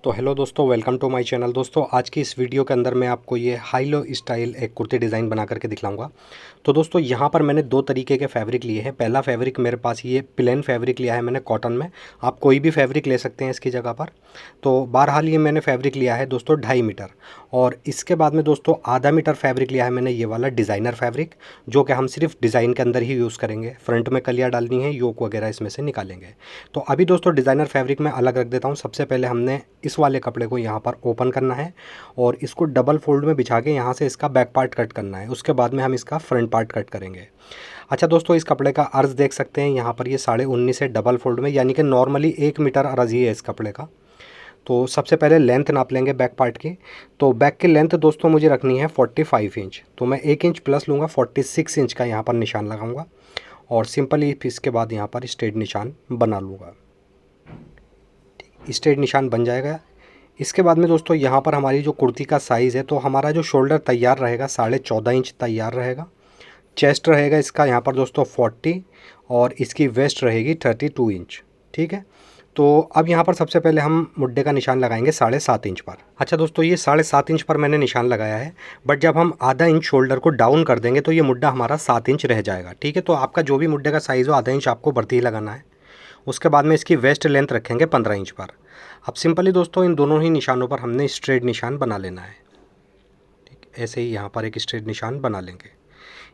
तो हेलो दोस्तों, welcome to my channel. दोस्तों आज की इस वीडियो के अंदर मैं आपको ये हाई लो स्टाइल एक कुर्ती डिज़ाइन बना करके दिखलाऊंगा। तो दोस्तों यहाँ पर मैंने दो तरीके के फैब्रिक लिए हैं। पहला फैब्रिक मेरे पास ये प्लेन फैब्रिक लिया है मैंने कॉटन में। आप कोई भी फैब्रिक ले सकते हैं इसकी जगह पर। तो बहरहाल ये मैंने फैब्रिक लिया है दोस्तों 2.5 मीटर। और इसके बाद में दोस्तों आधा मीटर फैब्रिक लिया है मैंने ये वाला डिज़ाइनर फैब्रिक, जो कि हम सिर्फ डिज़ाइन के अंदर ही यूज़ करेंगे। फ्रंट में कलियाँ डालनी है, योक वगैरह इसमें से निकालेंगे। तो अभी दोस्तों डिज़ाइनर फैब्रिक में अलग रख देता हूँ। सबसे पहले हमने इस वाले कपड़े को यहाँ पर ओपन करना है और इसको डबल फोल्ड में बिछा के यहाँ से इसका बैक पार्ट कट करना है। उसके बाद में हम इसका फ्रंट पार्ट कट करेंगे। अच्छा दोस्तों, इस कपड़े का अर्ज देख सकते हैं यहाँ पर, ये 19.5 है डबल फोल्ड में, यानी कि नॉर्मली 1 मीटर अर्ज ही है इस कपड़े का। तो सबसे पहले लेंथ नाप लेंगे बैक पार्ट की। तो बैक की लेंथ दोस्तों मुझे रखनी है 45 इंच। तो मैं 1 इंच प्लस लूँगा, 46 इंच का यहाँ पर निशान लगाऊंगा और सिंपली इसके बाद यहाँ पर स्ट्रेट निशान बना लूँगा। स्ट्रेट निशान बन जाएगा। इसके बाद में दोस्तों यहाँ पर हमारी जो कुर्ती का साइज़ है, तो हमारा जो शोल्डर तैयार रहेगा 14.5 इंच तैयार रहेगा। चेस्ट रहेगा इसका यहाँ पर दोस्तों 40 और इसकी वेस्ट रहेगी 32 इंच। ठीक है। तो अब यहाँ पर सबसे पहले हम मुड्ढे का निशान लगाएंगे 7.5 इंच पर। अच्छा दोस्तों, ये 7.5 इंच पर मैंने निशान लगाया है, बट जब हम आधा इंच शोल्डर को डाउन कर देंगे तो ये मुड्ढा हमारा 7 इंच रह जाएगा। ठीक है। तो आपका जो भी मुड्ढे का साइज़ हो आधा इंच आपको बढ़ती ही लगाना है। उसके बाद में इसकी वेस्ट लेंथ रखेंगे 15 इंच पर। अब सिंपली दोस्तों इन दोनों ही निशानों पर हमने स्ट्रेट निशान बना लेना है। ठीक, ऐसे ही यहाँ पर एक स्ट्रेट निशान बना लेंगे।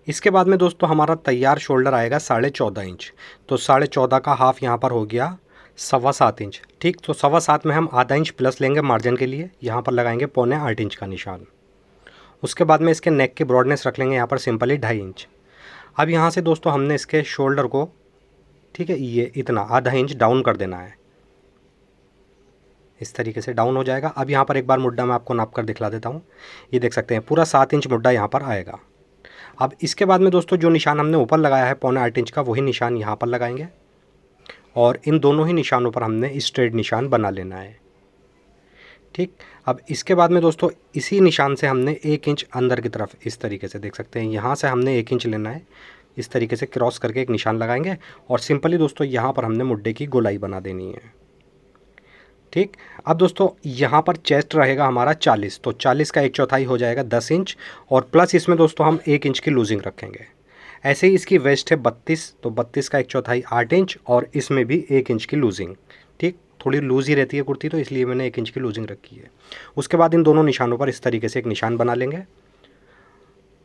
इसके बाद में दोस्तों हमारा तैयार शोल्डर आएगा 14.5 इंच। तो 14.5 का हाफ यहाँ पर हो गया 7.25 इंच। ठीक, तो 7.25 में हम आधा इंच प्लस लेंगे मार्जिन के लिए, यहाँ पर लगाएंगे 7.25 इंच का निशान। उसके बाद में इसके नेक की ब्रॉडनेस रख लेंगे यहाँ पर सिंपली 2.5 इंच। अब यहाँ से दोस्तों हमने इसके शोल्डर को, ठीक है, ये इतना आधा इंच डाउन कर देना है। इस तरीके से डाउन हो जाएगा। अब यहाँ पर एक बार मुड्ढा मैं आपको नाप कर दिखला देता हूँ। ये देख सकते हैं पूरा 7 इंच मुड्ढा यहाँ पर आएगा। अब इसके बाद में दोस्तों जो निशान हमने ऊपर लगाया है 7.25 इंच का, वही निशान यहाँ पर लगाएंगे और इन दोनों ही निशानों पर हमने स्ट्रेट निशान बना लेना है। ठीक। अब इसके बाद में दोस्तों इसी निशान से हमने 1 इंच अंदर की तरफ, इस तरीके से देख सकते हैं, यहाँ से हमने 1 इंच लेना है। इस तरीके से क्रॉस करके एक निशान लगाएंगे और सिंपली दोस्तों यहाँ पर हमने मुड्ढे की गोलाई बना देनी है। ठीक। अब दोस्तों यहाँ पर चेस्ट रहेगा हमारा 40, तो 40 का 1/4 हो जाएगा 10 इंच और प्लस इसमें दोस्तों हम 1 इंच की लूजिंग रखेंगे। ऐसे ही इसकी वेस्ट है 32, तो 32 का 1/4 8 इंच और इसमें भी 1 इंच की लूजिंग। ठीक, थोड़ी लूज ही रहती है कुर्ती, तो इसलिए मैंने 1 इंच की लूजिंग रखी है। उसके बाद इन दोनों निशानों पर इस तरीके से एक निशान बना लेंगे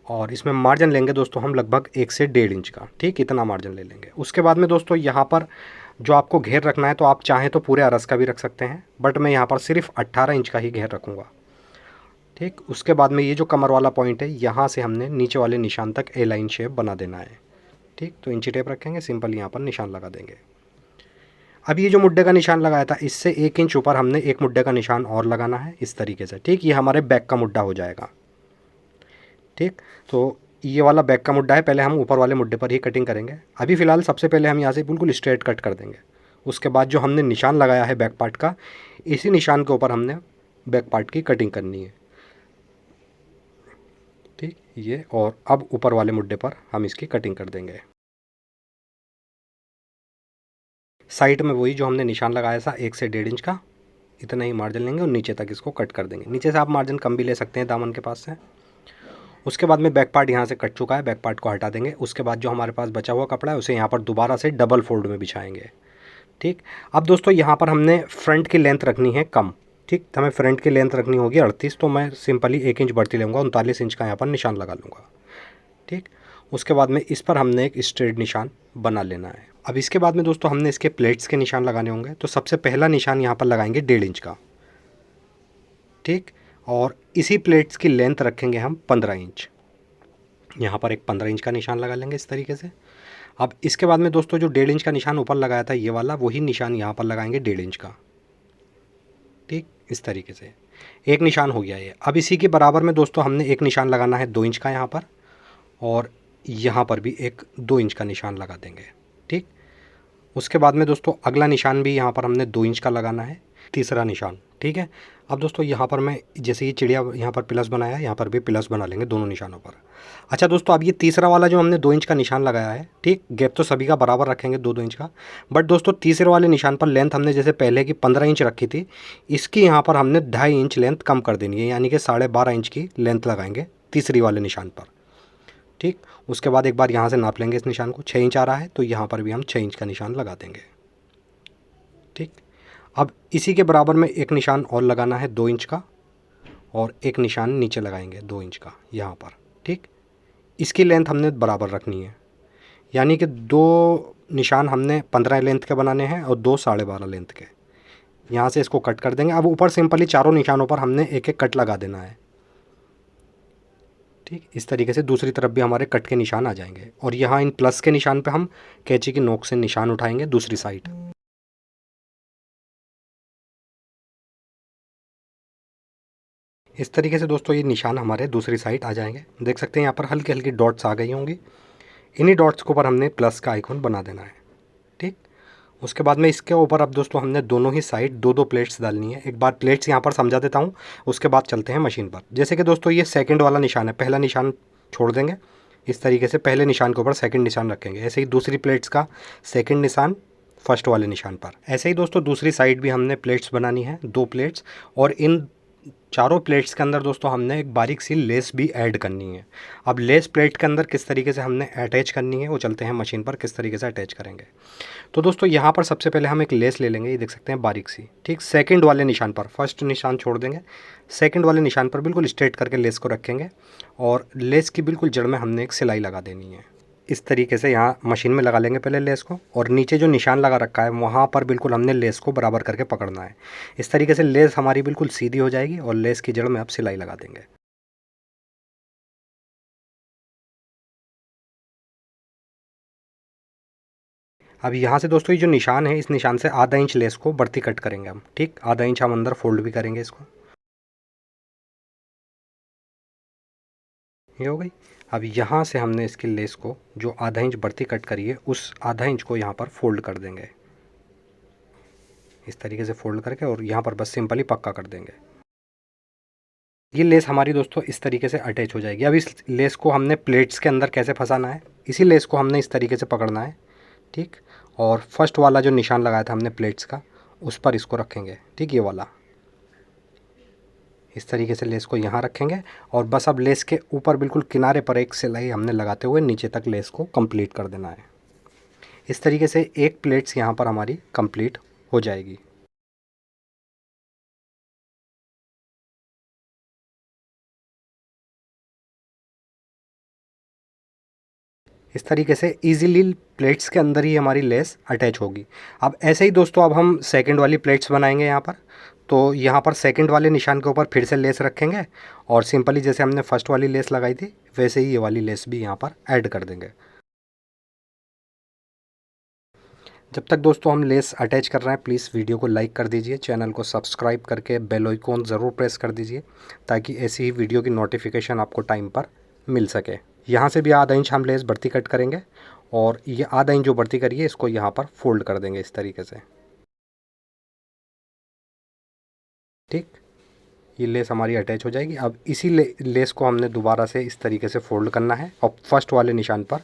और इसमें मार्जिन लेंगे दोस्तों हम लगभग 1 से 1.5 इंच का। ठीक, इतना मार्जिन ले लेंगे। उसके बाद में दोस्तों यहाँ पर जो आपको घेर रखना है, तो आप चाहें तो पूरे अरस का भी रख सकते हैं, बट मैं यहाँ पर सिर्फ 18 इंच का ही घेर रखूँगा। ठीक। उसके बाद में ये जो कमर वाला पॉइंट है, यहाँ से हमने नीचे वाले निशान तक ए लाइन शेप बना देना है। ठीक, तो इंची टेप रखेंगे, सिंपल यहाँ पर निशान लगा देंगे। अब ये जो मुड्ढे का निशान लगाया था, इससे 1 इंच ऊपर हमने एक मुड्ढे का निशान और लगाना है इस तरीके से। ठीक, ये हमारे बैक का मुड्ढा हो जाएगा। ठीक, तो ये वाला बैक का मुड्ढा है, पहले हम ऊपर वाले मुड्ढे पर ही कटिंग करेंगे। अभी फ़िलहाल सबसे पहले हम यहाँ से बिल्कुल स्ट्रेट कट कर देंगे। उसके बाद जो हमने निशान लगाया है बैक पार्ट का, इसी निशान के ऊपर हमने बैक पार्ट की कटिंग करनी है। ठीक, ये, और अब ऊपर वाले मुड्ढे पर हम इसकी कटिंग कर देंगे। साइड में वही जो हमने निशान लगाया था 1 से 1.5 इंच का, इतना ही मार्जिन लेंगे और नीचे तक इसको कट कर देंगे। नीचे से आप मार्जिन कम भी ले सकते हैं दामन के पास से। उसके बाद में बैक पार्ट यहाँ से कट चुका है, बैक पार्ट को हटा देंगे। उसके बाद जो हमारे पास बचा हुआ कपड़ा है उसे यहाँ पर दोबारा से डबल फोल्ड में बिछाएंगे। ठीक। अब दोस्तों यहाँ पर हमने फ्रंट की लेंथ रखनी है कम। ठीक, हमें फ्रंट की लेंथ रखनी होगी 38, तो मैं सिंपली 1 इंच बढ़ती लूँगा, 39 इंच का यहाँ पर निशान लगा लूँगा। ठीक। उसके बाद में इस पर हमने एक स्ट्रेट निशान बना लेना है। अब इसके बाद में दोस्तों हमने इसके प्लेट्स के निशान लगाने होंगे। तो सबसे पहला निशान यहाँ पर लगाएंगे 1.5 इंच का। ठीक, और इसी प्लेट्स की लेंथ रखेंगे हम 15 इंच। यहाँ पर एक 15 इंच का निशान लगा लेंगे इस तरीके से। अब इसके बाद में दोस्तों जो 1.5 इंच का निशान ऊपर लगाया था ये वाला, वही निशान यहाँ पर लगाएंगे 1.5 इंच का। ठीक, इस तरीके से एक निशान हो गया ये। अब इसी के बराबर में दोस्तों हमने एक निशान लगाना है 2 इंच का यहाँ पर, और यहाँ पर भी एक 2 इंच का निशान लगा देंगे। ठीक, उसके बाद में दोस्तों अगला निशान भी यहाँ पर हमने 2 इंच का लगाना है। तीसरा निशान, ठीक है। अब दोस्तों यहाँ पर मैं जैसे ये चिड़िया यहाँ पर प्लस बनाया है, यहाँ पर भी प्लस बना लेंगे दोनों निशानों पर। अच्छा दोस्तों, अब ये तीसरा वाला जो हमने 2 इंच का निशान लगाया है, ठीक, गैप तो सभी का बराबर रखेंगे 2-2 इंच का, बट दोस्तों तीसरे वाले निशान पर लेंथ हमने जैसे पहले की 15 इंच रखी थी, इसकी यहाँ पर हमने 2.5 इंच लेंथ कम कर देनी है, यानी कि 12.5 इंच की लेंथ लगाएंगे तीसरी वाले निशान पर। ठीक, उसके बाद एक बार यहाँ से नाप लेंगे इस निशान को, 6 इंच आ रहा है तो यहाँ पर भी हम 6 इंच का निशान लगा देंगे। ठीक, अब इसी के बराबर में एक निशान और लगाना है 2 इंच का, और एक निशान नीचे लगाएंगे 2 इंच का यहाँ पर। ठीक, इसकी लेंथ हमने बराबर रखनी है, यानी कि 2 निशान हमने 15 लेंथ के बनाने हैं और 2 12.5 लेंथ के। यहाँ से इसको कट कर देंगे। अब ऊपर सिंपली चारों निशानों पर हमने एक एक कट लगा देना है। ठीक, इस तरीके से दूसरी तरफ भी हमारे कट के निशान आ जाएंगे, और यहाँ इन प्लस के निशान पे हम कैंची की नोक से निशान उठाएंगे दूसरी साइड। इस तरीके से दोस्तों ये निशान हमारे दूसरी साइड आ जाएंगे। देख सकते हैं यहाँ पर हल्की हल्की डॉट्स आ गई होंगी, इन्हीं डॉट्स के ऊपर हमने प्लस का आइकॉन बना देना है। ठीक, उसके बाद में इसके ऊपर अब दोस्तों हमने दोनों ही साइड 2-2 प्लेट्स डालनी है। एक बार प्लेट्स यहाँ पर समझा देता हूँ, उसके बाद चलते हैं मशीन पर। जैसे कि दोस्तों ये सेकंड वाला निशान है, पहला निशान छोड़ देंगे, इस तरीके से पहले निशान के ऊपर सेकंड निशान रखेंगे। ऐसे ही दूसरी प्लेट्स का सेकंड निशान फर्स्ट वाले निशान पर। ऐसे ही दोस्तों दूसरी साइड भी हमने प्लेट्स बनानी है, 2 प्लेट्स, और इन चारों प्लेट्स के अंदर दोस्तों हमने एक बारीक सी लेस भी ऐड करनी है। अब लेस प्लेट के अंदर किस तरीके से हमने अटैच करनी है वो चलते हैं मशीन पर, किस तरीके से अटैच करेंगे। तो दोस्तों यहाँ पर सबसे पहले हम एक लेस ले लेंगे, ये देख सकते हैं बारीक सी। ठीक, सेकंड वाले निशान पर, फर्स्ट निशान छोड़ देंगे, सेकंड वाले निशान पर बिल्कुल स्ट्रेट करके लेस को रखेंगे, और लेस की बिल्कुल जड़ में हमने एक सिलाई लगा देनी है। इस तरीके से यहाँ मशीन में लगा लेंगे पहले लेस को, और नीचे जो निशान लगा रखा है वहाँ पर बिल्कुल हमने लेस को बराबर करके पकड़ना है। इस तरीके से लेस हमारी बिल्कुल सीधी हो जाएगी, और लेस की जड़ में अब सिलाई लगा देंगे। अब यहाँ से दोस्तों ये जो निशान है, इस निशान से आधा इंच लेस को बढ़ती कट करेंगे हम। ठीक, आधा इंच हम अंदर फोल्ड भी करेंगे इसको, ये हो गई। अब यहाँ से हमने इसकी लेस को जो आधा इंच बढ़ती कट करी है, उस आधा इंच को यहाँ पर फोल्ड कर देंगे, इस तरीके से फोल्ड करके, और यहाँ पर बस सिंपली पक्का कर देंगे। ये लेस हमारी दोस्तों इस तरीके से अटैच हो जाएगी। अब इस लेस को हमने प्लेट्स के अंदर कैसे फंसाना है, इसी लेस को हमने इस तरीके से पकड़ना है। ठीक, और फर्स्ट वाला जो निशान लगाया था हमने प्लेट्स का, उस पर इसको रखेंगे। ठीक, ये वाला इस तरीके से लेस को यहाँ रखेंगे, और बस अब लेस के ऊपर बिल्कुल किनारे पर एक सिलाई हमने लगाते हुए नीचे तक लेस को कंप्लीट कर देना है। इस तरीके से एक प्लेट्स यहाँ पर हमारी कंप्लीट हो जाएगी। इस तरीके से इजीली प्लेट्स के अंदर ही हमारी लेस अटैच होगी। अब ऐसे ही दोस्तों अब हम सेकंड वाली प्लेट्स बनाएंगे यहाँ पर। तो यहाँ पर सेकंड वाले निशान के ऊपर फिर से लेस रखेंगे, और सिंपली जैसे हमने फर्स्ट वाली लेस लगाई थी वैसे ही ये वाली लेस भी यहाँ पर ऐड कर देंगे। जब तक दोस्तों हम लेस अटैच कर रहे हैं, प्लीज़ वीडियो को लाइक कर दीजिए, चैनल को सब्सक्राइब करके बेल आइकॉन ज़रूर प्रेस कर दीजिए, ताकि ऐसी ही वीडियो की नोटिफिकेशन आपको टाइम पर मिल सके। यहाँ से भी आधा इंच हम लेस बढ़ती कट करेंगे, और ये आधा इंच जो बढ़ती करिए इसको यहाँ पर फोल्ड कर देंगे इस तरीके से। ठीक, ये लेस हमारी अटैच हो जाएगी। अब इसी लेस को हमने दोबारा से इस तरीके से फोल्ड करना है, और फर्स्ट वाले निशान पर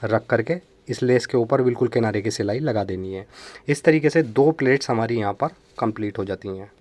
रख करके इस लेस के ऊपर बिल्कुल किनारे की सिलाई लगा देनी है। इस तरीके से 2 प्लेट्स हमारी यहाँ पर कंप्लीट हो जाती हैं।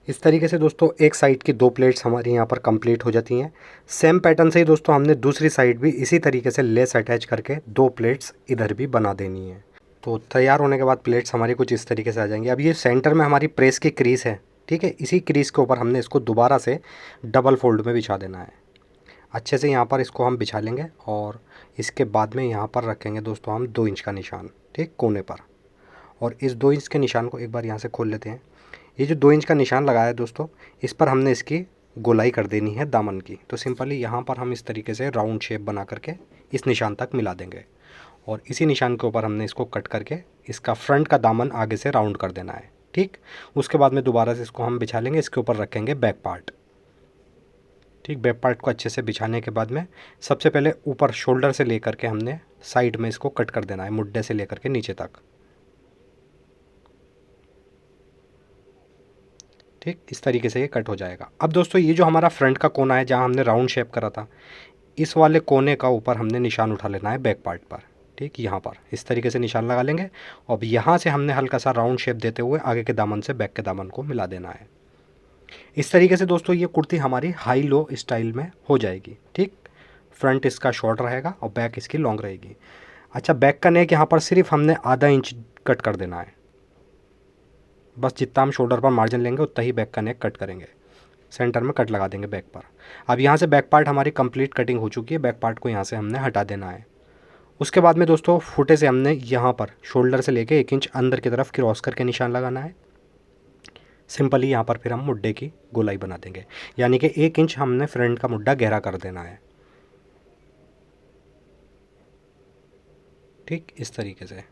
इस तरीके से दोस्तों एक साइड की 2 प्लेट्स हमारी यहाँ पर कंप्लीट हो जाती हैं। सेम पैटर्न से ही दोस्तों हमने दूसरी साइड भी इसी तरीके से लेस अटैच करके 2 प्लेट्स इधर भी बना देनी है। तो तैयार होने के बाद प्लेट्स हमारी कुछ इस तरीके से आ जाएंगी। अब ये सेंटर में हमारी प्रेस की क्रीज है, ठीक है, इसी क्रीज के ऊपर हमने इसको दोबारा से डबल फोल्ड में बिछा देना है। अच्छे से यहाँ पर इसको हम बिछा लेंगे, और इसके बाद में यहाँ पर रखेंगे दोस्तों हम 2 इंच का निशान, ठीक, कोने पर। और इस 2 इंच के निशान को एक बार यहाँ से खोल लेते हैं। ये जो 2 इंच का निशान लगाया है दोस्तों, इस पर हमने इसकी गोलाई कर देनी है दामन की। तो सिंपली यहाँ पर हम इस तरीके से राउंड शेप बना करके इस निशान तक मिला देंगे, और इसी निशान के ऊपर हमने इसको कट करके इसका फ्रंट का दामन आगे से राउंड कर देना है। ठीक, उसके बाद में दोबारा से इसको हम बिछा लेंगे, इसके ऊपर रखेंगे बैक पार्ट। ठीक, बैक पार्ट को अच्छे से बिछाने के बाद में सबसे पहले ऊपर शोल्डर से लेकर के हमने साइड में इसको कट कर देना है, मुड्ढे से लेकर के नीचे तक। ठीक, इस तरीके से ये कट हो जाएगा। अब दोस्तों ये जो हमारा फ्रंट का कोना है, जहाँ हमने राउंड शेप करा था, इस वाले कोने का ऊपर हमने निशान उठा लेना है बैक पार्ट पर। ठीक, यहाँ पर इस तरीके से निशान लगा लेंगे। अब यहाँ से हमने हल्का सा राउंड शेप देते हुए आगे के दामन से बैक के दामन को मिला देना है। इस तरीके से दोस्तों ये कुर्ती हमारी हाई लो स्टाइल में हो जाएगी। ठीक, फ्रंट इसका शॉर्ट रहेगा और बैक इसकी लॉन्ग रहेगी। अच्छा, बैक का नेक यहाँ पर सिर्फ हमने आधा इंच कट कर देना है, बस जितना हम शोल्डर पर मार्जिन लेंगे उतना ही बैक का नेक कट करेंगे, सेंटर में कट लगा देंगे बैक पर। अब यहाँ से बैक पार्ट हमारी कंप्लीट कटिंग हो चुकी है, बैक पार्ट को यहाँ से हमने हटा देना है। उसके बाद में दोस्तों फुटे से हमने यहाँ पर शोल्डर से लेके 1 इंच अंदर की तरफ क्रॉस करके निशान लगाना है। सिंपली यहाँ पर फिर हम मुड्ढे की गोलाई बना देंगे, यानी कि 1 इंच हमने फ्रंट का मुड्ढा गहरा कर देना है। ठीक, इस तरीके से।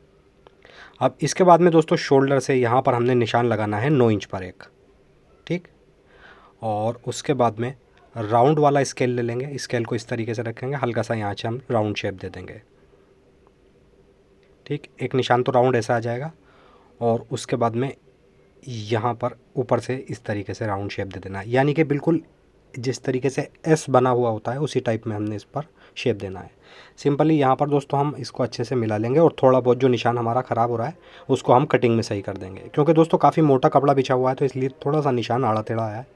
अब इसके बाद में दोस्तों शोल्डर से यहाँ पर हमने निशान लगाना है 9 इंच पर एक। ठीक, और उसके बाद में राउंड वाला स्केल ले लेंगे, स्केल को इस तरीके से रखेंगे, हल्का सा यहाँ से हम राउंड शेप दे देंगे। ठीक, एक निशान तो राउंड ऐसा आ जाएगा और उसके बाद में यहाँ पर ऊपर से इस तरीके से राउंड शेप दे देना है, यानी कि बिल्कुल जिस तरीके से एस बना हुआ होता है उसी टाइप में हमने इस पर शेप देना है। सिंपली यहाँ पर दोस्तों हम इसको अच्छे से मिला लेंगे और थोड़ा बहुत जो निशान हमारा ख़राब हो रहा है उसको हम कटिंग में सही कर देंगे, क्योंकि दोस्तों काफ़ी मोटा कपड़ा बिछा हुआ है तो इसलिए थोड़ा सा निशान आड़ा टेढ़ा आया है।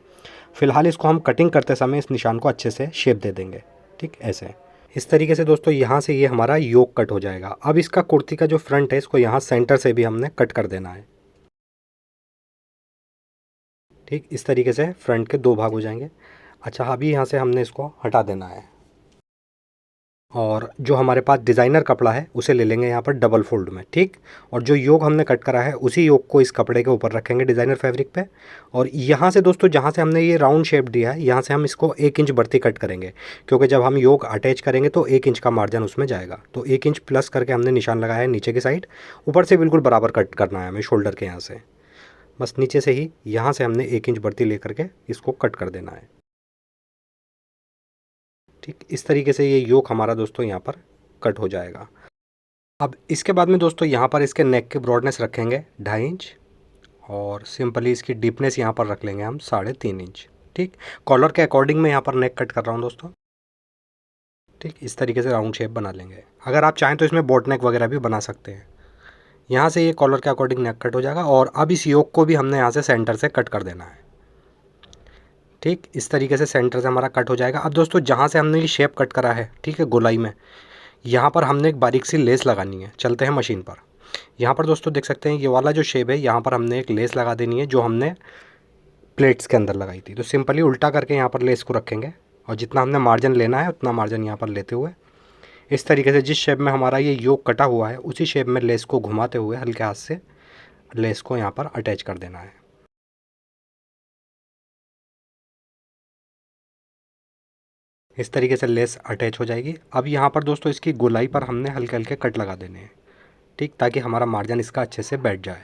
फिलहाल इसको हम कटिंग करते समय इस निशान को अच्छे से शेप दे देंगे। ठीक, ऐसे इस तरीके से दोस्तों यहाँ से ये हमारा योक कट हो जाएगा। अब इसका कुर्ती का जो फ्रंट है इसको यहाँ सेंटर से भी हमने कट कर देना है। ठीक, इस तरीके से फ्रंट के 2 भाग हो जाएंगे। अच्छा, अभी यहाँ से हमने इसको हटा देना है और जो हमारे पास डिज़ाइनर कपड़ा है उसे ले लेंगे यहाँ पर डबल फोल्ड में। ठीक, और जो योग हमने कट करा है उसी योग को इस कपड़े के ऊपर रखेंगे डिज़ाइनर फैब्रिक पे। और यहाँ से दोस्तों जहाँ से हमने ये राउंड शेप दिया है यहाँ से हम इसको 1 इंच बढ़ती कट करेंगे, क्योंकि जब हम योग अटैच करेंगे तो 1 इंच का मार्जिन उसमें जाएगा। तो 1 इंच प्लस करके हमने निशान लगाया है नीचे की साइड, ऊपर से बिल्कुल बराबर कट करना है हमें शोल्डर के यहाँ से, बस नीचे से ही यहाँ से हमने 1 इंच बढ़ती ले करके इसको कट कर देना है। ठीक, इस तरीके से ये योक हमारा दोस्तों यहाँ पर कट हो जाएगा। अब इसके बाद में दोस्तों यहाँ पर इसके नेक की ब्रॉडनेस रखेंगे 2.5 इंच और सिंपली इसकी डीपनेस यहाँ पर रख लेंगे हम 3.5 इंच। ठीक, कॉलर के अकॉर्डिंग मैं यहाँ पर नेक कट कर रहा हूँ दोस्तों। ठीक, इस तरीके से राउंड शेप बना लेंगे। अगर आप चाहें तो इसमें बोट नेक वगैरह भी बना सकते हैं। यहाँ से ये कॉलर के अकॉर्डिंग नेक कट हो जाएगा और अब इस योक को भी हमने यहाँ से सेंटर से कट कर देना है। ठीक, इस तरीके से सेंटर से हमारा कट हो जाएगा। अब दोस्तों जहाँ से हमने ये शेप कट करा है, ठीक है, गोलाई में, यहाँ पर हमने एक बारीक सी लेस लगानी है। चलते हैं मशीन पर। यहाँ पर दोस्तों देख सकते हैं ये वाला जो शेप है यहाँ पर हमने एक लेस लगा देनी है जो हमने प्लेट्स के अंदर लगाई थी। तो सिंपली उल्टा करके यहाँ पर लेस को रखेंगे और जितना हमने मार्जिन लेना है उतना मार्जिन यहाँ पर लेते हुए इस तरीके से जिस शेप में हमारा ये योक कटा हुआ है उसी शेप में लेस को घुमाते हुए हल्के हाथ से लेस को यहाँ पर अटैच कर देना है। इस तरीके से लेस अटैच हो जाएगी। अब यहाँ पर दोस्तों इसकी गोलाई पर हमने हल्के हल्के कट लगा देने हैं। ठीक, ताकि हमारा मार्जिन इसका अच्छे से बैठ जाए।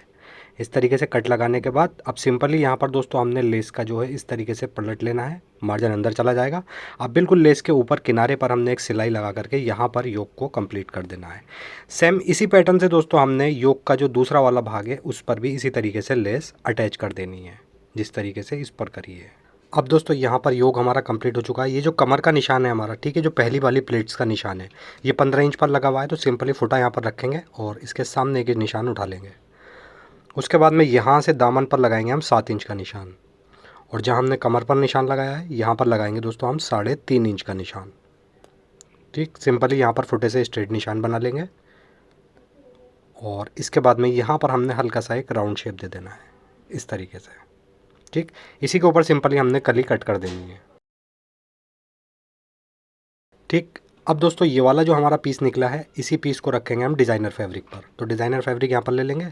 इस तरीके से कट लगाने के बाद अब सिंपली यहाँ पर दोस्तों हमने लेस का जो है इस तरीके से पलट लेना है, मार्जिन अंदर चला जाएगा। अब बिल्कुल लेस के ऊपर किनारे पर हमने एक सिलाई लगा करके यहाँ पर योक को कंप्लीट कर देना है। सेम इसी पैटर्न से दोस्तों हमने योक का जो दूसरा वाला भाग है उस पर भी इसी तरीके से लेस अटैच कर देनी है, जिस तरीके से इस पर करी है। अब दोस्तों यहाँ पर योग हमारा कंप्लीट हो चुका है। ये जो कमर का निशान है हमारा, ठीक है, जो पहली वाली प्लेट्स का निशान है, ये 15 इंच पर लगा हुआ है। तो सिंपली फुटा यहाँ पर रखेंगे और इसके सामने एक निशान उठा लेंगे। उसके बाद में यहाँ से दामन पर लगाएंगे हम 7 इंच का निशान और जहाँ हमने कमर पर निशान लगाया है यहाँ पर लगाएंगे दोस्तों हम 3.5 इंच का निशान। ठीक, सिंपली यहाँ पर फुटे से स्ट्रेट निशान बना लेंगे और इसके बाद में यहाँ पर हमने हल्का सा एक राउंड शेप दे देना है इस तरीके से। ठीक, इसी के ऊपर सिंपली हमने कली कट कर देनी है। ठीक, अब दोस्तों ये वाला जो हमारा पीस निकला है इसी पीस को रखेंगे हम डिज़ाइनर फैब्रिक पर। तो डिज़ाइनर फैब्रिक यहाँ पर ले लेंगे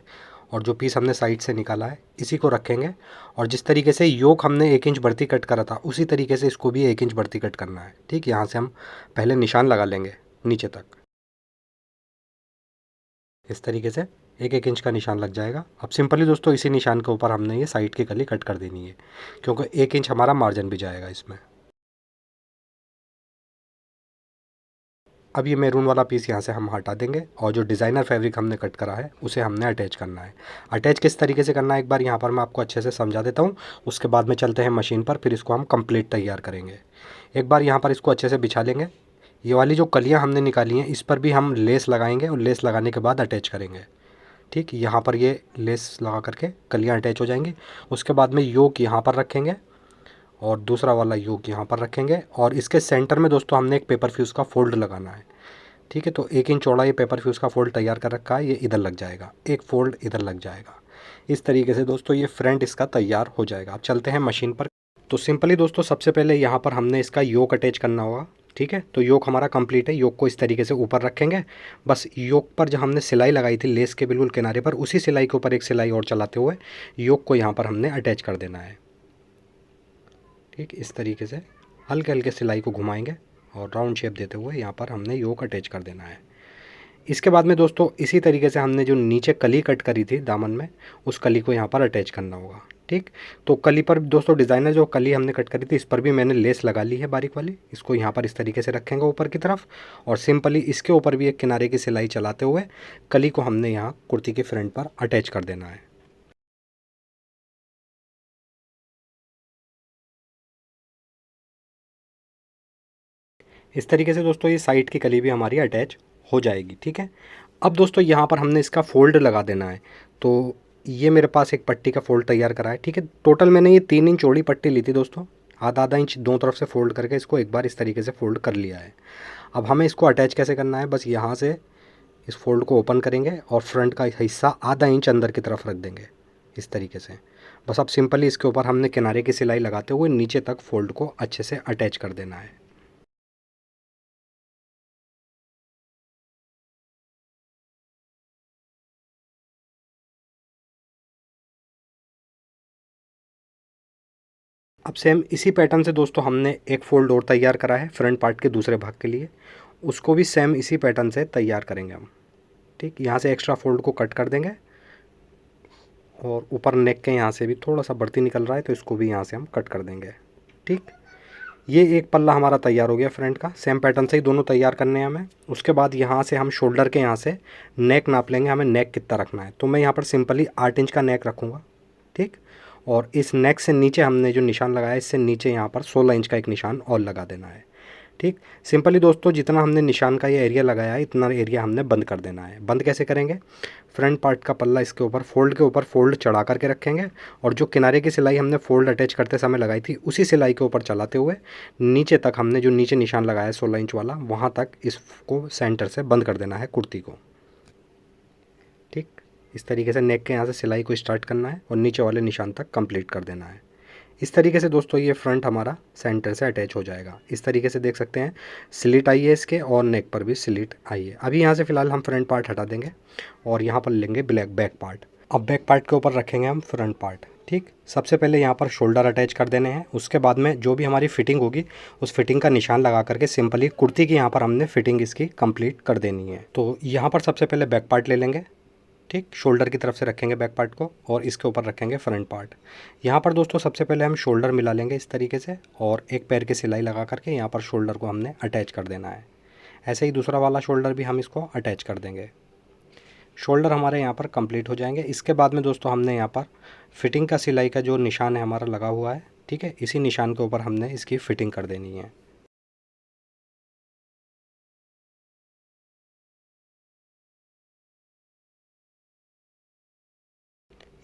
और जो पीस हमने साइड से निकाला है इसी को रखेंगे और जिस तरीके से योक हमने 1 इंच बढ़ती कट करा था उसी तरीके से इसको भी 1 इंच बढ़ती कट करना है। ठीक, यहाँ से हम पहले निशान लगा लेंगे नीचे तक, इस तरीके से 1-1 इंच का निशान लग जाएगा। अब सिंपली दोस्तों इसी निशान के ऊपर हमने ये साइड की कली कट कर देनी है, क्योंकि 1 इंच हमारा मार्जिन भी जाएगा इसमें। अब ये मैरून वाला पीस यहाँ से हम हटा देंगे और जो डिज़ाइनर फैब्रिक हमने कट करा है उसे हमने अटैच करना है। अटैच किस तरीके से करना है एक बार यहाँ पर मैं आपको अच्छे से समझा देता हूँ, उसके बाद में चलते हैं मशीन पर, फिर इसको हम कंप्लीट तैयार करेंगे। एक बार यहाँ पर इसको अच्छे से बिछा लेंगे। ये वाली जो कलियाँ हमने निकाली हैं इस पर भी हम लेस लगाएंगे और लेस लगाने के बाद अटैच करेंगे। ठीक, यहाँ पर ये लेस लगा करके कलियाँ अटैच हो जाएंगी। उसके बाद में योक यहाँ पर रखेंगे और दूसरा वाला योक यहाँ पर रखेंगे और इसके सेंटर में दोस्तों हमने एक पेपर फ्यूज़ का फोल्ड लगाना है। ठीक है, तो 1 इंच चौड़ा ये पेपर फ्यूज़ का फोल्ड तैयार कर रखा है, ये इधर लग जाएगा, एक फोल्ड इधर लग जाएगा। इस तरीके से दोस्तों ये फ्रंट इसका तैयार हो जाएगा। अब चलते हैं मशीन पर। तो सिंपली दोस्तों सबसे पहले यहाँ पर हमने इसका योक अटैच करना होगा। ठीक है, तो योक हमारा कंप्लीट है। योक को इस तरीके से ऊपर रखेंगे। बस योक पर जो हमने सिलाई लगाई थी लेस के बिल्कुल किनारे पर, उसी सिलाई के ऊपर एक सिलाई और चलाते हुए योक को यहाँ पर हमने अटैच कर देना है। ठीक, इस तरीके से हल्के हल्के सिलाई को घुमाएंगे और राउंड शेप देते हुए यहाँ पर हमने योक अटैच कर देना है। इसके बाद में दोस्तों इसी तरीके से हमने जो नीचे कली कट करी थी दामन में, उस कली को यहाँ पर अटैच करना होगा। ठीक, तो कली पर दोस्तों डिज़ाइनर जो कली हमने कट करी थी इस पर भी मैंने लेस लगा ली है बारीक वाली। इसको यहाँ पर इस तरीके से रखेंगे ऊपर की तरफ और सिंपली इसके ऊपर भी एक किनारे की सिलाई चलाते हुए कली को हमने यहाँ कुर्ती के फ्रंट पर अटैच कर देना है। इस तरीके से दोस्तों ये साइड की कली भी हमारी अटैच हो जाएगी। ठीक है, अब दोस्तों यहाँ पर हमने इसका फ़ोल्ड लगा देना है। तो ये मेरे पास एक पट्टी का फ़ोल्ड तैयार करा है। ठीक है, टोटल मैंने ये 3 इंच चौड़ी पट्टी ली थी दोस्तों, आधा आधा इंच दोनों तरफ से फ़ोल्ड करके इसको एक बार इस तरीके से फ़ोल्ड कर लिया है। अब हमें इसको अटैच कैसे करना है, बस यहाँ से इस फोल्ड को ओपन करेंगे और फ्रंट का हिस्सा आधा इंच अंदर की तरफ रख देंगे इस तरीके से। बस अब सिंपली इसके ऊपर हमने किनारे की सिलाई लगाते हुए नीचे तक फोल्ड को अच्छे से अटैच कर देना है। अब सेम इसी पैटर्न से दोस्तों हमने एक फ़ोल्ड और तैयार करा है फ्रंट पार्ट के दूसरे भाग के लिए, उसको भी सेम इसी पैटर्न से तैयार करेंगे हम। ठीक, यहाँ से एक्स्ट्रा फोल्ड को कट कर देंगे और ऊपर नेक के यहाँ से भी थोड़ा सा बढ़ती निकल रहा है तो इसको भी यहाँ से हम कट कर देंगे। ठीक, ये एक पल्ला हमारा तैयार हो गया फ्रंट का। सेम पैटर्न से ही दोनों तैयार करने हैं हमें। उसके बाद यहाँ से हम शोल्डर के यहाँ से नेक नाप लेंगे, हमें नेक कितना रखना है। तो मैं यहाँ पर सिंपली 8 इंच का नेक रखूँगा। ठीक, और इस नेक से नीचे हमने जो निशान लगाया है इससे नीचे यहाँ पर 16 इंच का एक निशान और लगा देना है। ठीक, सिंपली दोस्तों जितना हमने निशान का ये एरिया लगाया है इतना एरिया हमने बंद कर देना है। बंद कैसे करेंगे, फ्रंट पार्ट का पल्ला इसके ऊपर फोल्ड के ऊपर फोल्ड चढ़ा करके रखेंगे और जो किनारे की सिलाई हमने फोल्ड अटैच करते समय लगाई थी उसी सिलाई के ऊपर चलाते हुए नीचे तक हमने जो नीचे निशान लगाया है 16 इंच वाला वहाँ तक इसको सेंटर से बंद कर देना है कुर्ती को। ठीक, इस तरीके से नेक के यहाँ से सिलाई को स्टार्ट करना है और नीचे वाले निशान तक कंप्लीट कर देना है। इस तरीके से दोस्तों ये फ्रंट हमारा सेंटर से अटैच हो जाएगा। इस तरीके से देख सकते हैं स्लिट आई है इसके और नेक पर भी स्लिट आई है। अभी यहाँ से फ़िलहाल हम फ्रंट पार्ट हटा देंगे और यहाँ पर लेंगे ब्लैक बैक पार्ट। अब बैक पार्ट के ऊपर रखेंगे हम फ्रंट पार्ट। ठीक, सबसे पहले यहाँ पर शोल्डर अटैच कर देने हैं। उसके बाद में जो भी हमारी फिटिंग होगी उस फिटिंग का निशान लगा करके सिंपली कुर्ती की यहाँ पर हमने फिटिंग इसकी कंप्लीट कर देनी है। तो यहाँ पर सबसे पहले बैक पार्ट ले लेंगे। ठीक, शोल्डर की तरफ से रखेंगे बैक पार्ट को और इसके ऊपर रखेंगे फ्रंट पार्ट। यहाँ पर दोस्तों सबसे पहले हम शोल्डर मिला लेंगे इस तरीके से और एक पैर की सिलाई लगा करके यहाँ पर शोल्डर को हमने अटैच कर देना है। ऐसे ही दूसरा वाला शोल्डर भी हम इसको अटैच कर देंगे। शोल्डर हमारे यहाँ पर कंप्लीट हो जाएंगे। इसके बाद में दोस्तों हमने यहाँ पर फिटिंग का सिलाई का जो निशान है हमारा लगा हुआ है, ठीक है, इसी निशान के ऊपर हमने इसकी फ़िटिंग कर देनी है।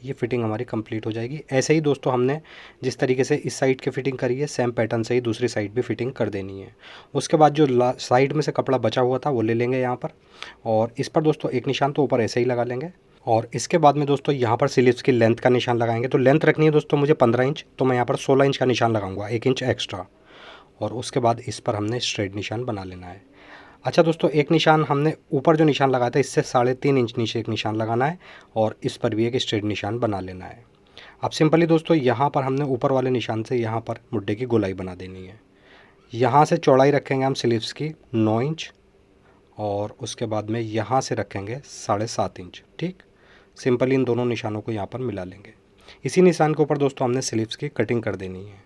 ये फिटिंग हमारी कंप्लीट हो जाएगी। ऐसे ही दोस्तों हमने जिस तरीके से इस साइड की फ़िटिंग करी है सेम पैटर्न से ही दूसरी साइड भी फ़िटिंग कर देनी है। उसके बाद जो साइड में से कपड़ा बचा हुआ था वो ले लेंगे यहाँ पर और इस पर दोस्तों एक निशान तो ऊपर ऐसे ही लगा लेंगे और इसके बाद में दोस्तों यहाँ पर स्लीव्स की लेंथ का निशान लगाएंगे। तो लेंथ रखनी है दोस्तों मुझे 15 इंच, तो मैं यहाँ पर 16 इंच का निशान लगाऊंगा, 1 इंच एक्स्ट्रा। और उसके बाद इस पर हमने स्ट्रेट निशान बना लेना है। अच्छा दोस्तों, एक निशान हमने ऊपर जो निशान लगाया था इससे 3.5 इंच नीचे एक निशान लगाना है और इस पर भी एक स्ट्रेट निशान बना लेना है। अब सिंपली दोस्तों यहाँ पर हमने ऊपर वाले निशान से यहाँ पर मुड्ढे की गोलाई बना देनी है। यहाँ से चौड़ाई रखेंगे हम स्लीव्स की 9 इंच और उसके बाद में यहाँ से रखेंगे 7.5 इंच। ठीक, सिंपली इन दोनों निशानों को यहाँ पर मिला लेंगे। इसी निशान के ऊपर दोस्तों हमने स्लीव्स की कटिंग कर देनी है।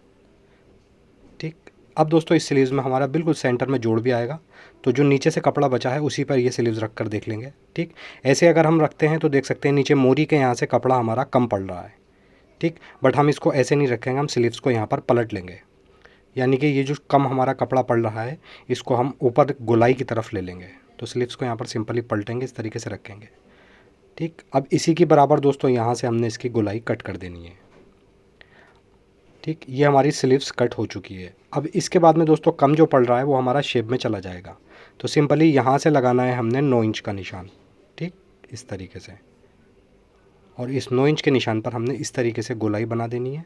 ठीक, अब दोस्तों इस स्लीव्स में हमारा बिल्कुल सेंटर में जोड़ भी आएगा, तो जो नीचे से कपड़ा बचा है उसी पर ये स्लीव्स रख कर देख लेंगे। ठीक, ऐसे अगर हम रखते हैं तो देख सकते हैं नीचे मोरी के यहाँ से कपड़ा हमारा कम पड़ रहा है। ठीक, बट हम इसको ऐसे नहीं रखेंगे, हम स्लीव्स को यहाँ पर पलट लेंगे, यानी कि ये जो कम हमारा कपड़ा पड़ रहा है इसको हम ऊपर गोलाई की तरफ ले लेंगे। तो स्लीव्स को यहाँ पर सिंपली पलटेंगे, इस तरीके से रखेंगे। ठीक, अब इसी की बराबर दोस्तों यहाँ से हमने इसकी गोलाई कट कर देनी है। ठीक, ये हमारी स्लीव्स कट हो चुकी है। अब इसके बाद में दोस्तों कम जो पड़ रहा है वो हमारा शेप में चला जाएगा, तो सिंपली यहाँ से लगाना है हमने 9 इंच का निशान। ठीक, इस तरीके से, और इस 9 इंच के निशान पर हमने इस तरीके से गोलाई बना देनी है।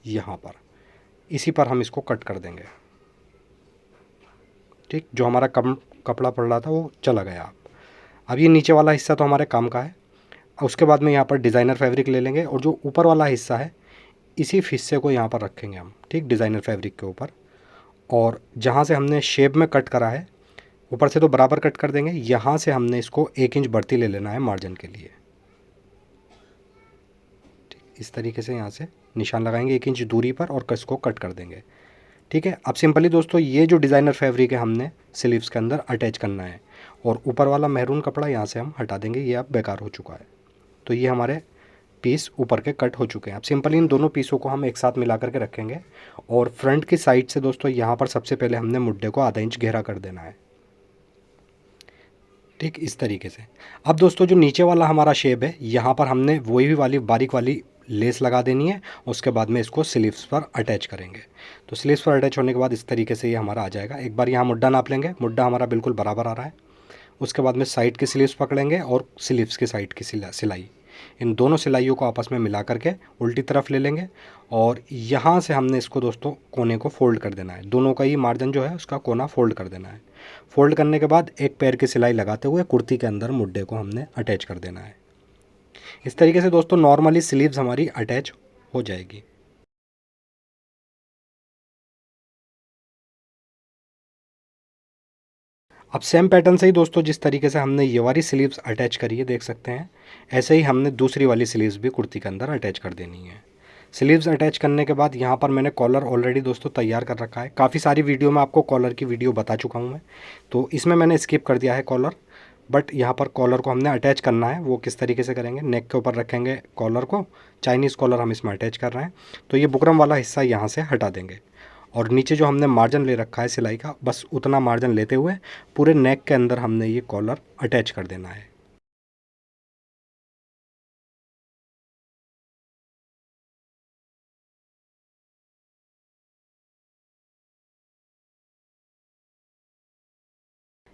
यहाँ पर इसी पर हम इसको कट कर देंगे। ठीक, जो हमारा कम कपड़ा पड़ रहा था वो चला गया। अब ये नीचे वाला हिस्सा तो हमारे काम का है। उसके बाद में यहाँ पर डिज़ाइनर फैब्रिक ले लेंगे और जो ऊपर वाला हिस्सा है इसी हिस्से को यहाँ पर रखेंगे हम। ठीक, डिज़ाइनर फैब्रिक के ऊपर, और जहाँ से हमने शेप में कट करा है ऊपर से तो बराबर कट कर देंगे, यहाँ से हमने इसको 1 इंच बढ़ती ले लेना है मार्जिन के लिए। ठीक, इस तरीके से यहाँ से निशान लगाएंगे 1 इंच दूरी पर और इसको कट कर देंगे। ठीक है, अब सिंपली दोस्तों ये जो डिज़ाइनर फैब्रिक है हमने स्लीव्स के अंदर अटैच करना है, और ऊपर वाला मैरून कपड़ा यहाँ से हम हटा देंगे, ये अब बेकार हो चुका है। तो ये हमारे पीस ऊपर के कट हो चुके हैं। अब सिंपली इन दोनों पीसों को हम एक साथ मिला करके रखेंगे, और फ्रंट की साइड से दोस्तों यहाँ पर सबसे पहले हमने मुड्ढे को आधा इंच गहरा कर देना है। ठीक, इस तरीके से। अब दोस्तों जो नीचे वाला हमारा शेप है यहाँ पर हमने वही वाली बारीक वाली लेस लगा देनी है, उसके बाद में इसको स्लीव्स पर अटैच करेंगे। तो स्लीव्स पर अटैच होने के बाद इस तरीके से ये हमारा आ जाएगा। एक बार यहाँ मुड्ढा नाप लेंगे, मुड्ढा हमारा बिल्कुल बराबर आ रहा है। उसके बाद में साइड की स्लीव्स पकड़ेंगे और स्लीव्स की साइड की सिलाई, इन दोनों सिलाइयों को आपस में मिला करके उल्टी तरफ ले लेंगे, और यहाँ से हमने इसको दोस्तों कोने को फोल्ड कर देना है। दोनों का ही मार्जिन जो है उसका कोना फोल्ड कर देना है। फोल्ड करने के बाद एक पैर की सिलाई लगाते हुए कुर्ती के अंदर मुड्ढे को हमने अटैच कर देना है। इस तरीके से दोस्तों नॉर्मली स्लीव्स हमारी अटैच हो जाएगी। अब सेम पैटर्न से ही दोस्तों जिस तरीके से हमने ये वाली स्लीव्स अटैच करी है देख सकते हैं, ऐसे ही हमने दूसरी वाली स्लीव्स भी कुर्ती के अंदर अटैच कर देनी है। स्लीव्स अटैच करने के बाद यहाँ पर मैंने कॉलर ऑलरेडी दोस्तों तैयार कर रखा है। काफ़ी सारी वीडियो में आपको कॉलर की वीडियो बता चुका हूँ मैं, तो इसमें मैंने स्किप कर दिया है कॉलर। बट यहाँ पर कॉलर को हमने अटैच करना है, वो किस तरीके से करेंगे, नेक के ऊपर रखेंगे कॉलर को, चाइनीज़ कॉलर हम इसमें अटैच कर रहे हैं। तो ये बुकरम वाला हिस्सा यहाँ से हटा देंगे, और नीचे जो हमने मार्जिन ले रखा है सिलाई का, बस उतना मार्जिन लेते हुए पूरे नेक के अंदर हमने ये कॉलर अटैच कर देना है।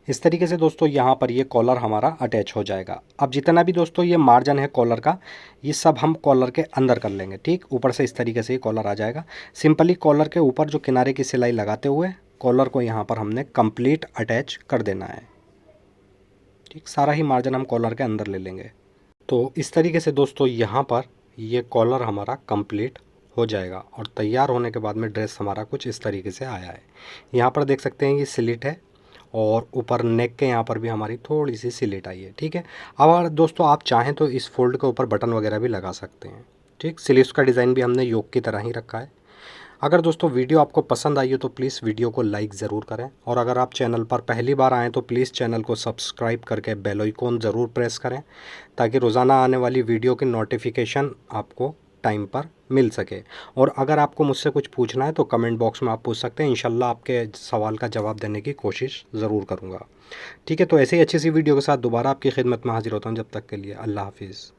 इस तरीके से दोस्तों यहाँ पर ये कॉलर हमारा अटैच हो जाएगा। अब जितना भी दोस्तों ये मार्जिन है कॉलर का, ये सब हम कॉलर के अंदर कर लेंगे। ठीक, ऊपर से इस तरीके से ये कॉलर आ जाएगा। सिंपली कॉलर के ऊपर जो किनारे की सिलाई लगाते हुए कॉलर को यहाँ पर हमने कंप्लीट अटैच कर देना है। ठीक, सारा ही मार्जिन हम कॉलर के अंदर ले लेंगे। तो इस तरीके से दोस्तों यहाँ पर ये कॉलर हमारा कंप्लीट हो जाएगा, और तैयार होने के बाद में ड्रेस हमारा कुछ इस तरीके से आया है। यहाँ पर देख सकते हैं ये स्लिट है, और ऊपर नेक के यहाँ पर भी हमारी थोड़ी सी स्लिट आई है। ठीक है, अब अगर दोस्तों आप चाहें तो इस फोल्ड के ऊपर बटन वगैरह भी लगा सकते हैं। ठीक, स्लीव्स का डिज़ाइन भी हमने योक की तरह ही रखा है। अगर दोस्तों वीडियो आपको पसंद आई हो तो प्लीज़ वीडियो को लाइक ज़रूर करें, और अगर आप चैनल पर पहली बार आएँ तो प्लीज़ चैनल को सब्सक्राइब करके बेल आइकन ज़रूर प्रेस करें, ताकि रोज़ाना आने वाली वीडियो की नोटिफिकेशन आपको टाइम पर मिल सके। और अगर आपको मुझसे कुछ पूछना है तो कमेंट बॉक्स में आप पूछ सकते हैं, इंशाल्लाह आपके सवाल का जवाब देने की कोशिश ज़रूर करूँगा। ठीक है, तो ऐसे ही अच्छी सी वीडियो के साथ दोबारा आपकी खिदमत में हाजिर होता हूँ। जब तक के लिए अल्लाह हाफिज़।